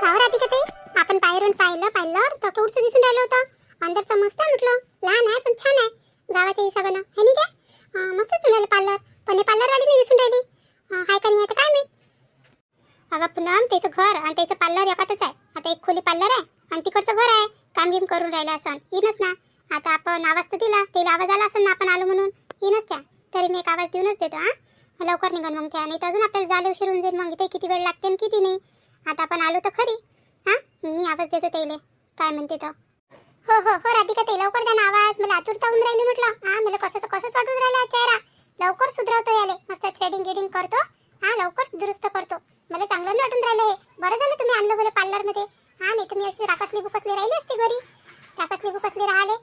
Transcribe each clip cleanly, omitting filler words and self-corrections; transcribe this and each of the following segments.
कावर आधी का ते आपण बाहेरून पाहिलं तर केवढं दिसून राहिलं होतं. अंदरचं मस्त आहे म्हटलं, लहान आहे पण छान आहे गावाच्या हिशोबानं, हे नाही काय मस्त दिसून राहिलं पार्लर. पण हे पार्लरवाली नाही दिसून राहिली, हाय का नाही आता काय माहित. अगं पुनम, त्याचं घर आणि त्याचं पार्लर एकातच आहे. आता एक खोली पार्लर आहे आणि तिकडचं घर आहे. काम गिम करून राहिलं असं येईनच ना. आता आपण आवाज तर दिला, त्याला आवाज आला असं ना आपण आलो म्हणून येईनच त्या. तरी मी एक आवाज देऊनच देतो. लवकर निघन मग त्या, नाही तर अजून आपल्याला जायला उशीर होऊन जाईल. मग इथे किती वेळ लागते आणि किती नाही. आता आपण आलो तर खरी. मी आवाज देतो त्याला, काय म्हणते तर. हो हो हो राधिका ताई, लवकर द्या ना आवाज. मला आतुरता होऊन राहिली म्हटलं. मला कसंच वाटून राहिला चेहरा. लवकर सुधरवतो याले, मस्त थ्रेडिंग गिडिंग करतो. लवकर दुरुस्त करतो. मला चांगलं नाही वाटून राहिलं हे. बरं झालं तुम्ही आणलं बोले पार्लरमध्ये. नाही तर मी अशी राकासली बुकसली राहिली असते घरी. राकासली बुकसली राहिले.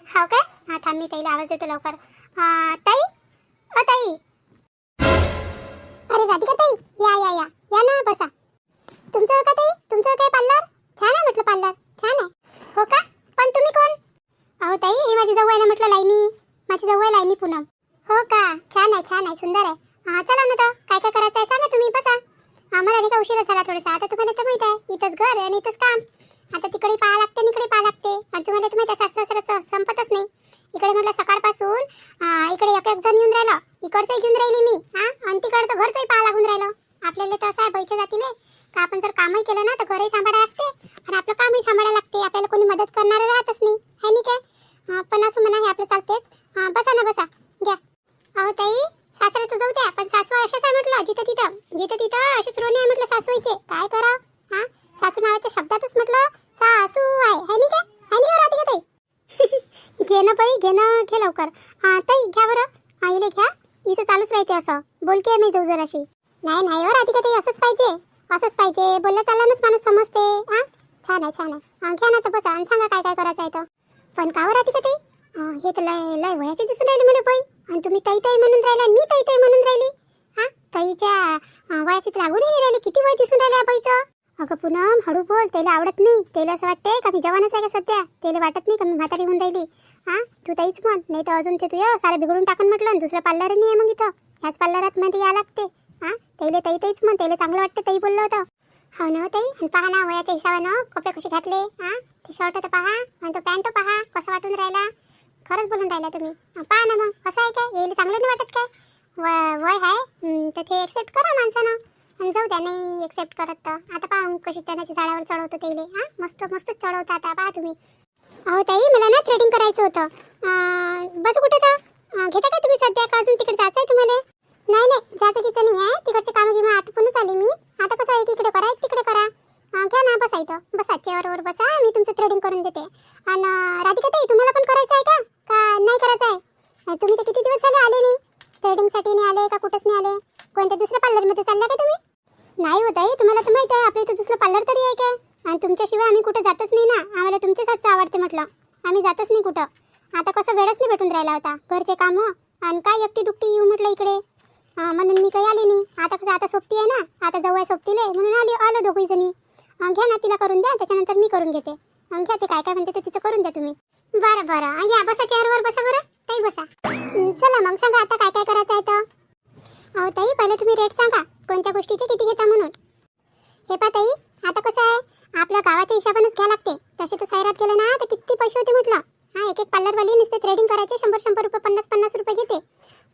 हो काय, थांब मी ताईला आवाज देतो लवकर. ताई, ताई. अरे राधिका ताई, या या या या ना, बसा. तुमचं का ताई, तुमचं काय पार्लर छान आहे म्हटलं. पार्लर छान आहे. हो का, पण तुम्ही कोण? अहो ताई, ही माझी जाऊ आहे ना म्हटलं, लाईनी. माझी जाऊ आहे लाईनी पूनम. हो का, छान आहे सुंदर आहे. चला ना, तर काय काय करायचं आहे सांगा तुम्ही, बसा. आम्हाला नाही का उशीर झाला थोडासा. आता तुम्हाला तर माहित आहे, इथंच घर आणि इथंच काम. आता तिकडे पाहा लागते आणि इकडे पाहा लागते. आणि तुम्हाला तर माहित आहे, सासऱ्याचं संपतच नाही. इकडे म्हटलं सकाळपासून इकडे एक जण येऊन राहिलं, इकडचंही घेऊन राहिली मी. आणि तिकडचं घरचंही पाहा लागून राहिलं. आपल्याला तर असं आहे बैच्या जातीले का आपण जर कामही केलं ना तर घरही सांभाळायला लागते आणि आपलं कामही सांभाळायला लागते. आपल्याला कोणी मदत करणारं राहतच नाही, है नाही काय. पण असं म्हणा, हे आपलं चालतेच. बसा ना, बसा, घ्या. अहो ताई, सासरे तर जाऊ द्या, पण सासू अशाच आहे म्हटलं. जिथं तिथं असेच रोणे आहे म्हटलं सासूचे. काय करावं. सासू नावाच्या शब्दातच म्हटलं सासू आहे, है नाही काय. है नाही राहते का ताई. घे ना बाई, घे लवकर. ताई घ्या बरं, आईले घ्या. इथं चालूच राहते असं. बोलके मी जाऊ जराशी. नाही हो राधिका ताई, असंच पाहिजे. बोललं चालल्यानंच माणूस समजते. छान आहे. घ्या ना तर बसा आणि सांगा काय काय करायचं आहे तर. पण का हो राधिका ताई, हे तर लय वयाचे दिसून राहिले मला बाई. आणि तुम्ही ताई म्हणून राहिला, मी ताई म्हणून राहिली. ताईच्या वयाचे तर लागून नाही राहिले. किती वय दिसून राहिले बाईचं. अगं पूनम, हळू बोल. त्याला आवडत नाही. त्याला असं वाटते का मी जवानच आहे का सध्या. त्याला वाटत नाही का मी म्हातारी होऊन राहिली. तू ताईच म्हण, नाही तर अजून ते तुझ्या सारं बिघडून टाकून म्हटलं. दुसरं पार्लर नाही आहे मग इथं. ह्याच पार्लरात मध्ये या लागते. त्याला ताईच म्हण. त्याला चांगलं वाटतं ताई बोललं होतं. हो ना ताई. आणि पहा ना, वयाच्या हिशोबानं कपडे कसे घातले. ते शर्ट तर पहा आणि तो पॅन्ट पहा कसा वाटून राहिला. खरंच बोलून राहिला तुम्ही. पहा ना मग, असं आहे काय. यायला चांगलं नाही वाटत काय. वय आहे तर ते एक्सेप्ट करा माणसानं. आणि जाऊ द्या, नाही एक्सेप्ट करत तर आता पहा कशी चण्याच्या झाडावर चढवतो त्याला. मस्त चढवता आता पहा तुम्ही. अहो ताई, मला ना थ्रेडिंग करायचं होतं. बस कुठे तर घेता काय तुम्ही सध्या, का अजून तिकडे जायचं आहे तुम्हाला. नाही जायचं नाही आहे. तिकडचे कामं गिमं आटपूनच आली मी. आता कसं आहे, इकडे करा तिकडे करा. घ्या ना, बसा इथं, बसा चेअरवर बसा. मी तुमचं थ्रेडिंग करून देते. आणि राधिका ताई, तुम्हाला पण करायचं आहे का नाही करायचं आहे. तुम्ही तर किती दिवस झाले आले नाही. थ्रेडिंगसाठी नाही आले का कुठंच नाही आले. कोणत्या दुसऱ्या पार्लरमध्ये चालल्या का तुम्ही. नाही होत आहे, तुम्हाला तर माहित आहे आपल्या इथं दुसरं पार्लर तरी आहे काय. आणि तुमच्याशिवाय आम्ही कुठं जातच नाही ना. आम्हाला तुमचेच हातचं आवडते म्हटलं. आम्ही जातच नाही कुठं. आता कसं वेळच नाही भेटून राहिला होता. घरचे कामं आणि काय एकटी दुकटी येऊ म्हटलं इकडे. म्हणून मी काही आले नाही. आता कसं आता सोबती आहे ना, आता जवळ सोबतीले म्हणून आलो दोघी जणी. घ्या ना, तिला करून द्या, त्याच्यानंतर मी करून घेते. घ्या, ते काय म्हणते ते तिचं करून द्या तुम्ही. बरं या, बसा चेअरवर बसा बरं ताई, बसा. चला मग सांगा आता काय काय करायचं आहे तर. अहो ताई, पहिले तुम्ही रेट सांगा कोणत्या गोष्टीचे किती घेता म्हणून. हे पहा ताई, आता कसं आहे, आपल्या गावाच्या हिशोबानेच घ्या लागते. तसे तर शहरात गेलं ना तर किती पैसे होते म्हटलं. एक पार्लरवाली नुसते थ्रेडिंग करायचे 100 रुपये 50 रुपये घेते.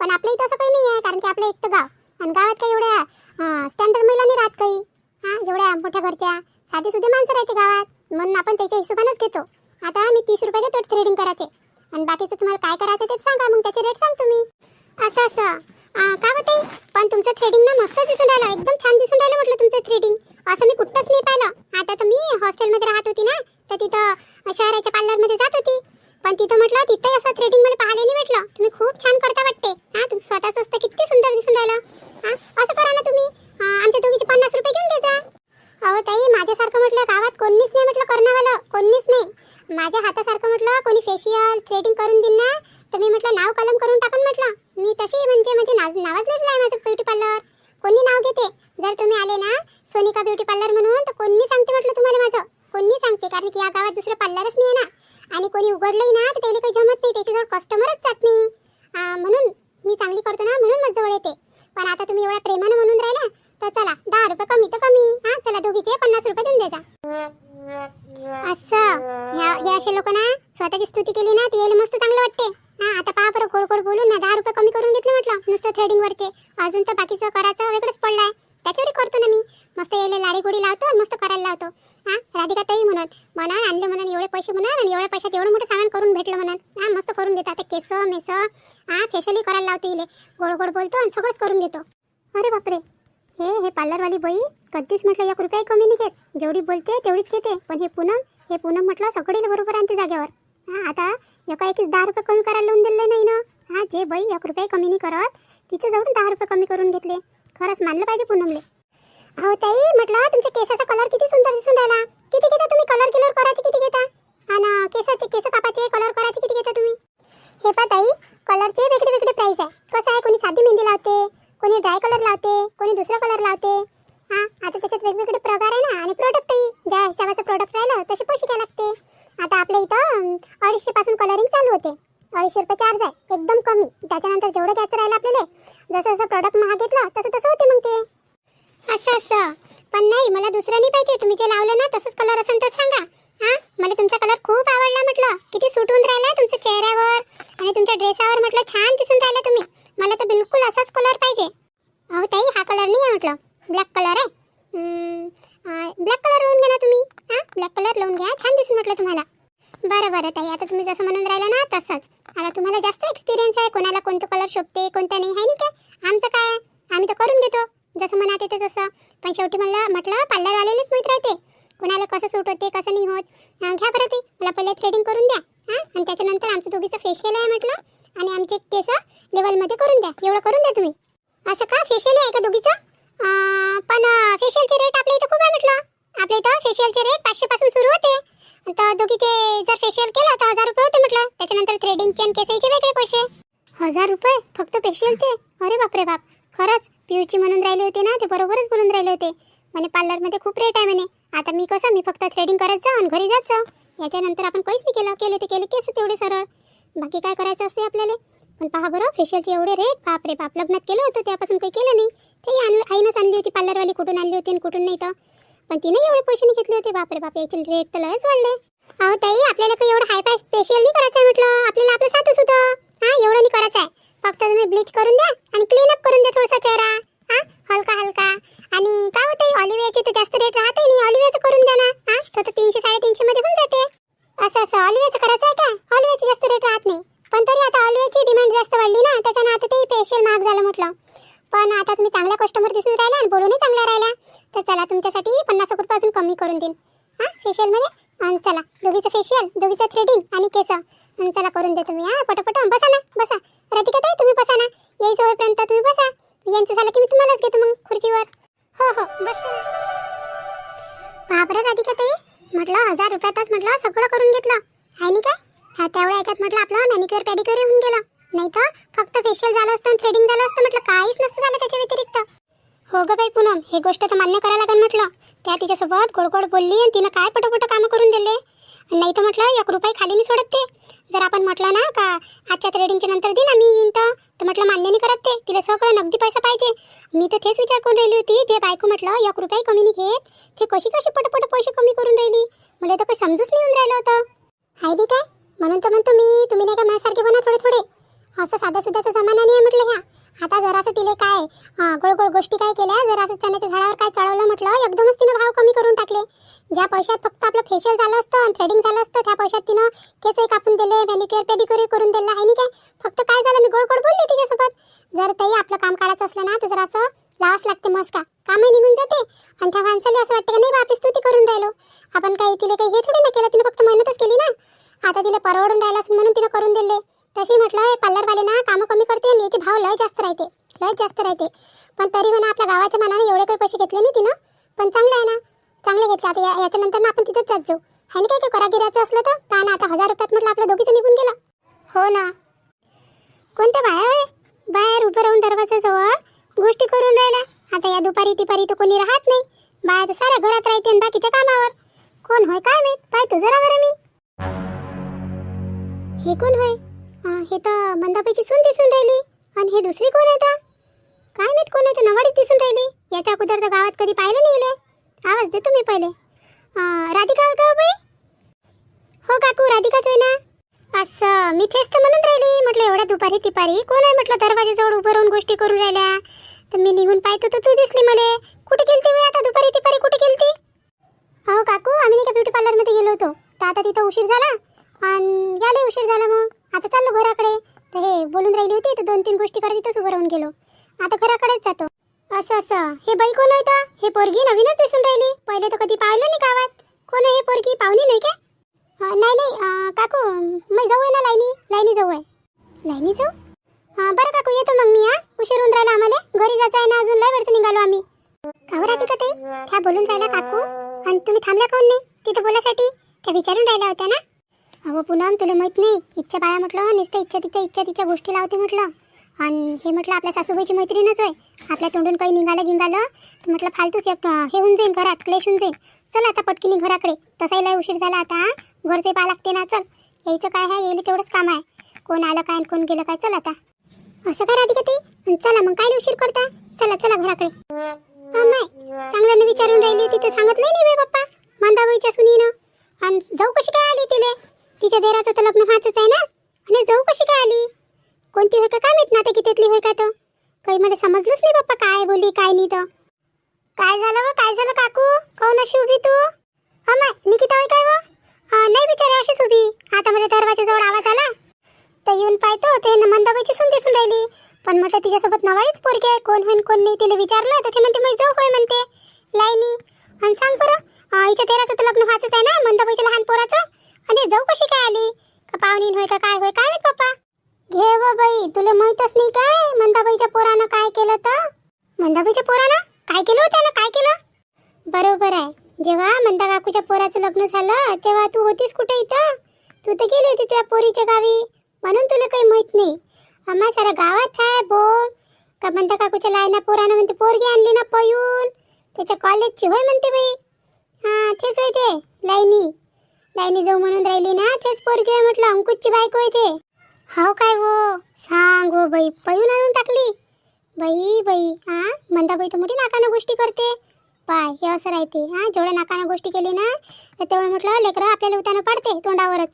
पण आपल्या इथं असं काही नाही आहे, कारण की आपलं एक तर गाव आणि गावात काही एवढ्या स्टँडर्ड महिला नाही राहत काही. एवढ्या मोठ्या घरच्या साधी सुधी माणसं राहते गावात, म्हणून आपण त्याच्या हिशोबानेच घेतो. आता मी 30 रुपये घेतो थ्रेडिंग करायचे. आणि बाकीचं तुम्हाला काय करायचं तेच सांगा, मग त्याचे रेट सांगतो मी. असं का होते. पण तुमचं थ्रेडिंग ना मस्त दिसून राहिलं, एकदम छान दिसून राहिलं म्हटलं तुमचं थ्रेडिंग. असं मी कुठंच नाही पाहिलं. आता तर मी हॉस्टेलमध्ये राहत होती ना, तर तिथं शहराच्या पार्लरमध्ये जात होती. पण तिथं म्हटलं तिथंही असं थ्रेडिंग मला पाहायला नाही भेटलं. तुम्ही खूप छान करता वाटते. तुम्ही स्वतःच असतं किती सुंदर दिसून राहिलं. असं करा ना तुम्ही, आमच्या दोघीचे 50 रुपये घेऊन घ्या. अहो ताई, माझ्यासारखं म्हटलं गावात कोणीच नाही म्हटलं करणावालं, कोणीच नाही. माझ्या हातासारखं म्हटलं कोणी फेशियल थ्रेडिंग करून देईन ना, तर मी म्हटलं नाव कलम करून टाकून म्हटलं. मी तशी म्हणजे नावच नाही माझं ब्युटी पार्लर. कोणी नाव घेते. जर तुम्ही आले ना सोनिका ब्युटी पार्लर म्हणून, तर कोणी सांगते म्हटलं तुम्हाला माझं, कोणी सांगते. कारण की या गावात दुसरं पार्लरच नाही आहे ना. आणि कोणी उघडलंही ना तर त्याला काही जमत नाही, त्याच्याजवळ कस्टमरच जात नाही. म्हणून मी चांगली करतो ना, म्हणून माझ्याजवळ येते. पण आता तुम्ही एवढ्या प्रेमानं म्हणून राहिला तर चला 10 रुपये कमी तर कमी. चला दोघीचे स्पेशली करायला लावते इले. गोड गोड बोलतो आणि सगळंच करून घेतो. अरे बापरे, हे पार्लरवाली बाई कधीच म्हटलं 1 रुपया कमी नाही घेत. जेवढी बोलते तेवढीच घेते. पण हे पूनम म्हटलं सगळीला बरोबर आणते जागेवर. हां, आता एकाएकीच 10 रुपये कमी करायला लावून दिले नाही ना. हां, जे बाई 1 रुपया कमी नाही करत तिचे जवळ 10 रुपये कमी करून घेतले. खरंच मानलं पाहिजे पूनमले. अहो ताई, म्हटलं तुमच्या केसाचा कलर किती सुंदर दिसून राहिला. किती घेता तुम्ही कलर करायचे, किती घेता? आणि केस कापाचे कलर करायचे किती घेता तुम्ही? हे पहा ताई, कलरचे वेगळे वेगळे प्राईस आहे. कसं आहे, कोणी साधी मेहंदी लावते, कोणी ड्राय कलर लावते, कोणी दुसरा कलर लावते. हां, आता त्याच्यात वेगवेगळे प्रकार आहे ना. आणि प्रोडक्टही ज्या हिशोबाचं प्रोडक्ट राहिलं तसे पैसे घ्यावे लागते. आता आपल्या इथं 250 पासून कलरिंग चालू होते. 250 रुपये चार्ज आहे, एकदम कमी. त्याच्यानंतर जेवढं घ्यायचं राहिलं आपल्याला, जसं जसं प्रोडक्ट महाग घेतलं तसं होते मग ते. असं पण नाही, मला दुसरं नाही पाहिजे. तुम्ही जे लावलं ना तसंच कलर असेल तर सांगा. हां, मला तुमचा कलर खूप आवडला. म्हटलं किती सूट होऊन राहिला तुमच्या चेहऱ्यावर आणि तुमच्या ड्रेसावर. म्हटलं छान दिसून राहिला तुम्ही. मला तर बिलकुल असाच कलर पाहिजे. अहो ताई, हा कलर नाही आहे, म्हटलं ब्लॅक कलर आहे. ब्लॅक कलर लावून घ्या ना तुम्ही. हां, ब्लॅक कलर लावून घ्या, छान दिसून म्हटलं तुम्हाला. बरं ताई, आता तुम्ही जसं म्हणून राहिला ना तसंच. आता तुम्हाला जास्त एक्सपिरियन्स आहे, कोणाला कोणतं कलर शोभते कोणत्या नाही आहे. नाही काय, आमचं काय, आम्ही तर करून घेतो जसं म्हणत येते तसं. पण शेवटी म्हटलं पार्लरवालेलेच माहीत राहते कोणाला कसं सूट होते कसं नाही होत. घ्या बरं ते, मला पहिले थ्रेडिंग करून द्या. हां, आणि त्याच्यानंतर आमचं दोघीचं फेशियल आहे म्हटलं, आणि आमचे केस लेवलमध्ये करून द्या. एवढं करून द्या तुम्ही. असं का, फेशियल आहे का दोघीचं? पण फेशियलचे रेट आपल्या इथं खूप आहे म्हटलं. आपल्या इथं फेशियलचे रेट 500 पासून सुरू होते. तर दोघीचे जर फेशियल केलं तर 1000 रुपये होते म्हटलं. त्याच्यानंतर थ्रेडिंगचे आणि केसाचे वेगळे पैसे. 1000 रुपये फक्त फेशियलचे? अरे बापरे बाप. खरंच पियूची म्हणून राहिले होते ना, ते बरोबरच बोलून राहिले होते. म्हणे पार्लरमध्ये खूप रेट आहे म्हणे. आता मी फक्त थ्रेडिंग करत जा आणि घरी जात जा. याच्यानंतर आपण काहीच नाही केले केस तेवढे सरळ. बाकी काय करायचं असते आपल्याला. पण पहा बरं, फेशियलचे एवढे रेट, बापरे बाप. लग्नात केलं होतं त्यापासून काही केलं नाही. ते आईनंच आणली होती पार्लरवाली, कुठून आणली होती आणि कुठून नाही तर. पण तिने एवढे पैसे नाही घेतले होते. बापरे बाप, याचे रेट तर लयच वाढले. अहो ताई, आपल्याला काही एवढं हाय फाय फेशियल नाही करायचं आहे म्हटलं. आपल्याला आपलं साधं सुद्धा. हां, एवढं नाही करायचं आहे. फक्त तुम्ही ब्लीच करून द्या आणि क्लीन अप करून द्या थोडासा चेहरा. हां, हलका. आणि काय होतं, ऑलिव्हियाचे तर जास्त रेट राहते नाही. ऑलिव्हियाचं करून द्या ना. हां, तो तर 300-350 मध्ये होऊन जाते. असं ऑलिव्हियाचं करायचं आहे का? ऑलिव्हियाची जास्त रेट राहत नाही. पण तरी आता ऑलिव्हियाची डिमांड जास्त वाढली ना, त्याच्यानं आता ते फेशियल महाग झालं म्हटलं. पण आता तुम्ही चांगला कस्टमर दिसून राहिला आणि बोलूनही चांगला राहिला, तर चला तुमच्यासाठी 50 रुपये अजून कमी करून देईन. हां, फेशियलमध्ये. आणि चला, दोघीचं फेशियल, दोघीचं थ्रेडिंग आणि केस. आणि चला करून दे तुम्ही. हां, पटापट बसा ना, बसा. राधिका ताई, तुम्ही बसा ना. यायचं होईपर्यंत तुम्ही बसा. यांचं झालं की मी तुम्हालाच घेतो मग खुर्चीवर. हो बसते ना. बापरे राधिका ताई, म्हटलं 1000 रुपयातच म्हटलं सगळं करून घेतलं आहे नाही काय. ह्या तेवढ्या याच्यात म्हटलं आपलं मॅनिक्युअर पेडिक्युअर होऊन गेलं. नाही तर फक्त फेशियल झालं असतं आणि थ्रेडिंग झालं असतं म्हटलं, काहीच नसतं झालं त्याच्या व्यतिरिक्त. हो ग बाई पूनम, हे गोष्ट तर मान्य करायला लागेल म्हटलं. त्या तिच्यासोबत गोड बोलली आणि तिनं काय पटोपट कामं करून दिले. नाही तर म्हटलं 1 रुपये खाली नाही सोडत ते. जर आपण म्हटलं ना का आजच्या थ्रेडिंगच्या नंतर दिन आम्ही येईन तर म्हटलं मान्य नाही करत ते. तिला सगळं नगदी पैसा पाहिजे. मी तर तेच विचार करून राहिली होती, जे बायको म्हटलं 1 रुपये कमी नाही घेत, ते कशी पटपट पैसे कमी करून राहिली. मला तर काही समजूच नाही येऊन राहिलं होतं. हाय बी काय, म्हणून तर म्हणतो तुम्ही नाही का माझ्यासारखे बना थोडे. असं साध्या सुद्धाचा जमाना नाही आहे म्हटलं ह्या. आता जरासं तिले काय गोड गोष्टी काय केल्या, जरासं चण्याच्या झाडावर काय चढवलं म्हटलं, एकदमच तिनं भाव कमी करून टाकले. ज्या पैशात फक्त आपलं फेशियल झालं असतं आणि थ्रेडिंग झालं असतं, त्या पैशात तिनं केसही कापून दिले, मॅनिक्युअर पेडिक्युअर करून दिलं आहे नाही काय. फक्त काय झालं, मी गोड बोलले तिच्यासोबत. जर ताई आपलं काम काढायचं असलं ना, तर जरासं लावाच लागते मस्का. कामही निघून जाते आणि त्या माणसाला असं वाटतं की नाही बा आपली स्तुती करून राहिलो आपण. तिला काही हे थोडी ना केलं, तिने फक्त मेहनतच केली ना. आता तिला परवडून राहिला म्हणून तिनं करून दिले. तशी म्हटलं पार्लरवाले ना कामं कमी करते आणि याचे भाव लय जास्त राहते. पण तरी म्हणा आपल्या गावाच्या मानाने एवढे काही पैसे घेतले नाही तिनं. पण चांगलं आहे ना, चांगले घेतले. आता याच्यानंतर ना आपण तिथंच जात जाऊ. आहे ना काय करागिराचं असलं तर ना. आता 1000 रुपयात म्हटलं आपल्या दोघीचं निघून गेलं. हो ना. कोणत्या बाहेर उभं राहून दरवाजाजवळ गोष्टी करून राहिल्या. आता या दुपारी तर कोणी राहत नाही. बाहेर तर साऱ्या घरात राहते आणि बाकीच्या कामावर. कोण होय काय माहीत. पाय तू जरा बरं मी. हे कोण होय? हे तर मंदाबाईची सून दिसून राहिली. आणि हे दुसरी कोण आहे तर? काय माहीत कोण आहे तर, नवाडीच दिसून राहिली. याच्या अगोदर तर गावात कधी पाहिलं नाही. आवाज देतो मी पहिले. राधिका का बाई? हो काकू, राधिकाच होय ना. असं मी तेच तर म्हणून राहिली. म्हटलं एवढ्या दुपारी कोण आहे म्हटलं दरवाजाजवळ उभं राहून गोष्टी करून राहिल्या. तर मी निघून पाहतो तर तू दिसली मला. कुठे गेलती बाई आता दुपारी कुठे गेलती? हो काकू, आम्ही नाही का ब्युटी पार्लरमध्ये गेलो होतो. तर आता तिथं उशीर झाला आणि यायला उशीर झाला. मग आता चाललो घराकडे. तर हे बोलून राहिली होती तर 2-3 गोष्टी करत इथंच उभं राहून गेलो. आता घराकडेच जातो. असं हे बाई कोण होतं? हे पोरगी नवीनच दिसून राहिली. पहिले तर कधी पाहिलं नाही गावात. कोण आहे हे पोरगी? पाहुणी नाही का? नाही काकू, मी जाऊ आहे ना लाईनी जाऊ आहे. लाईनी जाऊ? बरं काकू, येतो मग मी. उशीर होऊन राहिला आम्हाला. घरी जायचं आहे ना, अजून लय वेळचं निघालो आम्ही. कावर राहते का ताई? त्या बोलून राहिला काकू. आणि तुम्ही थांबल्या काऊन नाही तिथे बोलासाठी? त्या विचारून राहिल्या होत्या ना. अहो पूनम, तुला माहित नाही, इच्छा बाया म्हटलं नुसतं इच्छा तिच्या गोष्टी लावते म्हटलं. आणि हे म्हटलं आपल्या सासूबाईची मैत्रीणच होय. आपल्या तोंडून काही निघालं तर म्हटलं फालतूच एक हे होऊन जाईल, घरात क्लेश होऊन जाईल. चल आता पटकीनी घराकडे. तसाही लय उशीर झाला आता. घरचे पाहा लागते ना. चल, यायचं काय आहे, येईल तेवढंच काम आहे. कोण आलं काय कोण गेलं काय. चल आता. असं काय राधिका ताई? चला मग, काय उशीर करता. चला घराकडे. नाही, चांगल्यानं विचारून राहिली होती तर सांगितलं नाही बे पप्पा मंदाबाईच्या सुनीनं. आणि जाऊ कशी काय आली तिले? तिच्या देराचं तर लग्न व्हायचंच आहे ना. आणि जाऊ कशी काय आली? कोणती होय का काय माहित ना आता, कितीतली होय का. तर काही मला समजलंच नाही पप्पा, काय बोलली काय नाही. तर काय झालं काकू? काऊन अशी उभी तू? माय निकिता होय काय? नाही बिचारी अशीच उभी. आता मला दरवाजाजवळ आवाज आला तर येऊन पाहतो ते मंदाबाईची सून दिसून राहिली. पण म्हटलं तिच्यासोबत नवाळीच पोरगी आहे, कोण होईन कोण नाही. तिला विचारलं तर ते म्हणते मी जाऊ होय म्हणते लाईनी. आणि सांग बरं, हिच्या तेराचं तर लग्न व्हायचंच आहे ना, मंदाबाईच्या लहान पोराचं. आणि जाऊ कशी काय आली? का पाहुणीन होय का काय होय काय माहित पप्पा. घे व बाई, तुला माहीतच नाही काय मंदाबाईच्या पोरानं काय केलं तर? मंदाबाईच्या पोरानं काय केलं होतं ना? काय केलं? बरोबर आहे. जेव्हा मंदा काकूच्या पोराचं लग्न झालं तेव्हा तू होतीस कुठे इथं? तू तर गेली होती तुझ्या पोरीच्या गावी, म्हणून तुला काही माहित नाही. आम्हा सारा गावात आहे बोल का मंदा काकूच्या लायना पोरानं म्हणते पोरगी आणली ना पळून, त्याच्या कॉलेजची होय म्हणते बाई. तेच होय ते लाईनी जाऊ म्हणून राहिली ना, तेच पोरगी आहे म्हटलं. अंकुशची बायको आहे ते. हाव काय हो? सांग हो बाई, पळून आणून टाकली बाई. मंदाबाई तर मोठी नाकानं गोष्टी करते. पाय हे असं राहते. जेवढ्या नाकानं गोष्टी केली ना तेवढं म्हटलं लेकरं आपल्याला उतानं पाडते तोंडावरच.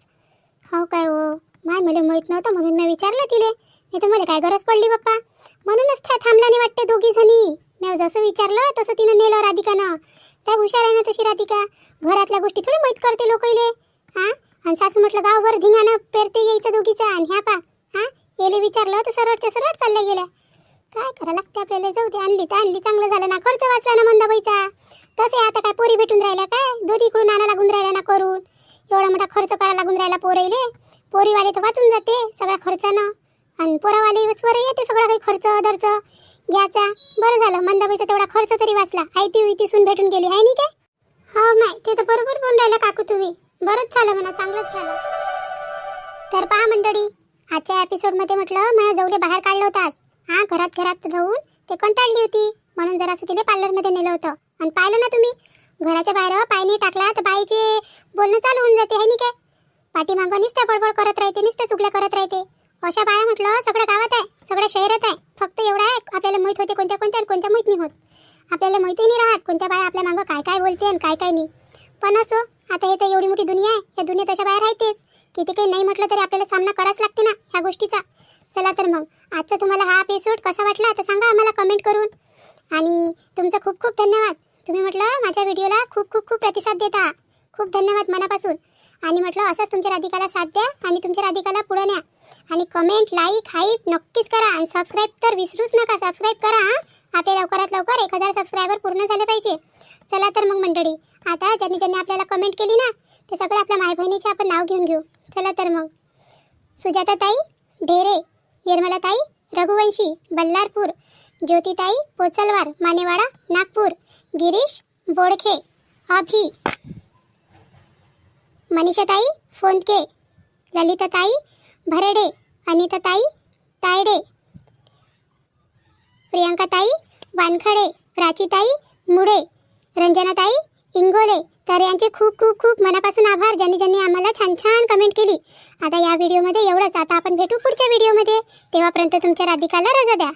हाव काय हो? मला माहीत नव्हतं म्हणून मी विचारलं तिले, नाही तर मला काय गरज पडली बाप्पा. म्हणूनच थांबला नाही वाटते दोघी जणी. मी जसं विचारलं तसं तिनं नेलं राधिकानं. काय हुशार आहे ना तशी राधिका. घरातल्या गोष्टी थोडी माहीत करते लोकाईले. आणि सासू म्हटलं गावभर धिंगाणं पेरते यायचं दोघीचा. आणि ह्या पा येले विचारलं तर सरळच्या सरळ चालल्या गेल्या. काय करा लागते आपल्याला. जाऊ दे, आणली तर आणली, चांगलं झालं ना. खर्च वाचला ना मंदाबाईचा. तसे आता काय पोरी भेटून राहिल्या काय? दोन्हीकडून आणा लागून राहिल्या ना करून. एवढा मोठा खर्च करा लागून राहिला पोरीले. पोरीवाले तर वाचून जाते सगळ्या खर्चानं. आणि पोरावाले स्वर येते सगळा काही खर्च दर्च घ्यायचा. बरं झालं मंदाबाईचा तेवढा खर्च तरी वाचला. आयती सून भेटून गेली आहे नाही काय? हो माय, ते तर बरोबर बोलून राहिला काकू तुम्ही. बरंच झालं म्हणा, चांगलंच झालं. तर पहा मंडळी, आजच्या एपिसोडमध्ये म्हटलं माझ्या जवळे बाहेर काढलं होतं आज. घरात राहून ते कंटाळली होती म्हणून जरासं तिला पार्लरमध्ये नेलं होतं. आणि पाहिलं ना तुम्ही, घराच्या बाहेर पाय नाही टाकला तर बाईचे बोलणं चालू होऊन जाते आहे नाही काय? पाठीमागं नुसत्या बडबड करत राहते, नुसत्या चुगल्या करत राहते. अशा बाया म्हटलं सगळ्या गावात आहे, सगळ्या शहरात आहे. फक्त एवढं आहे आपल्याला माहीत होते कोणत्या आणि कोणत्या माहीत नाही होत. आपल्याला माहिती नाही राहत कोणत्या बाया आपल्या मागं काय बोलते आणि काय नाही. पण असो, आता हे तर एवढी मोठी दुनिया आहे. या दुनियेत अशा बाया राहतेच. किती काही नाही म्हटलं तरी आपल्याला सामना करायच लागते ना ह्या गोष्टीचा. चला तर मग, आजचा तुम्हाला हा एपिसोड कसा वाटला तर सांगा आम्हाला कमेंट करून. आणि तुमचं खूप खूप धन्यवाद. तुम्ही म्हटलं माझ्या व्हिडिओला खूप प्रतिसाद देता. खूप धन्यवाद मनापासून. आणि म्हटलं असंच तुमच्या राधिकाला साथ द्या आणि तुमच्या राधिकाला पुढे न्या. आणि कमेंट, लाईक, हाईप नक्कीच करा. आणि सबस्क्राईब तर विसरूच नका. सबस्क्राईब करा. आपले लवकरात लवकर 1000 सबस्क्रायबर पूर्ण झाले पाहिजे. चला तर मग मंडळी, आता ज्यांनी आपल्याला कमेंट केली ना ते सगळं आपल्या माय बहिणीचे आपण नाव घेऊन घेऊ. चला तर मग, सुजाताताई ढेरे, निर्मलाताई रघुवंशी बल्लारपूर, ज्योतिताई पोचलवार मानेवाडा नागपूर, गिरीश बोडखे अभि, मनीषाताई फोंदके, ललिताताई भरडे, अनिताताई तायडे, प्रियंकाताई वानखडे, प्राचीताई मुडे, रंजनाताई इंगोले. तर यांचे खूप मनापासून आभार ज्यांनी आम्हाला छान कमेंट केली. आता या व्हिडिओमध्ये एवढंच. आता आपण भेटू पुढच्या व्हिडिओमध्ये. तेव्हापर्यंत तुमच्या राधिकाला रजा द्या.